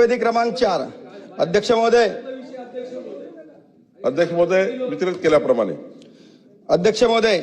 लक्षवेधी क्रमांक 4 अध्यक्ष महोदय वितरित केल्याप्रमाणे अध्यक्ष महोदय,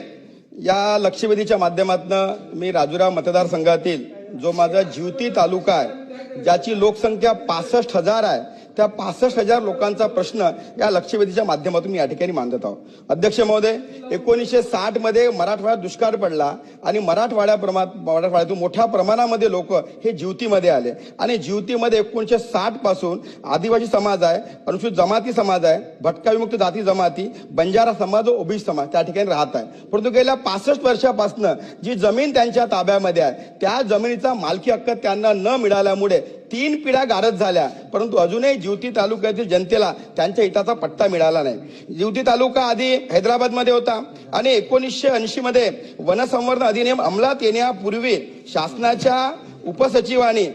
या लक्षवेधीच्या माध्यमातून मी राजुरा मतदारसंघातील जो माझा जिवती तालुका आहे, ज्याची लोकसंख्या 65,000 आहे, त्या 65,000 लोकांचा प्रश्न या लक्षवेधीच्या माध्यमातून मी या ठिकाणी मांडत आहोत. अध्यक्ष महोदय, 1960 मध्ये मराठवाड्यात दुष्काळ पडला आणि मराठवाड्यातून मोठ्या प्रमाणामध्ये लोक हे जिवतीमध्ये आले आणि जिवतीमध्ये 1960 पासून आदिवासी समाज आहे, अनुसूचित जमाती समाज आहे, भटका विमुक्त जाती जमाती, बंजारा समाज, ओबीसी समाज त्या ठिकाणी राहत आहे. परंतु गेल्या 65 वर्षापासून जी जमीन त्यांच्या ताब्यामध्ये आहे, त्या जमिनीचा मालकी हक्क त्यांना न मिळाल्यामुळे 3 पिढ्या गारद झाल्या, परंतु अजूनही जिवती तालुक्यातील जनतेला त्यांच्या हिताचा पट्टा मिळाला नाही. जिवती तालुका आधी हैदराबादमध्ये होता आणि 1980 मध्ये वनसंवर्धन अधिनियम अंमलात येण्यापूर्वी शासनाच्या उपसचिवांनी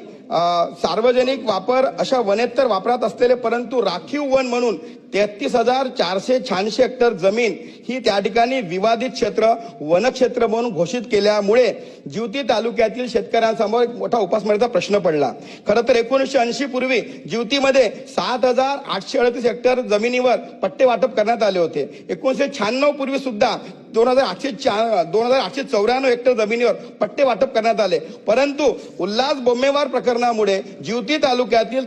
सार्वजनिक वापर अशा वनेतर वापरात असलेले परंतु राखीव वन म्हणून 33,486 हेक्टर जमीन ही त्या ठिकाणी विवादित क्षेत्र वनक्षेत्र म्हणून घोषित केल्यामुळे जिवती तालुक्यातील शेतकऱ्यांसमोर एक मोठा उपासमारीचा प्रश्न पडला. खरं तर 1980 पूर्वी जिवतीमध्ये 7,838 हेक्टर जमिनीवर पट्टे वाटप करण्यात आले होते. 1996 पूर्वी सुद्धा 2,894 हेक्टर जमिनीवर पट्टे वाटप करण्यात आले, परंतु उल्हास बोम्मेवार प्रकरणामुळे जिवती तालुक्यातील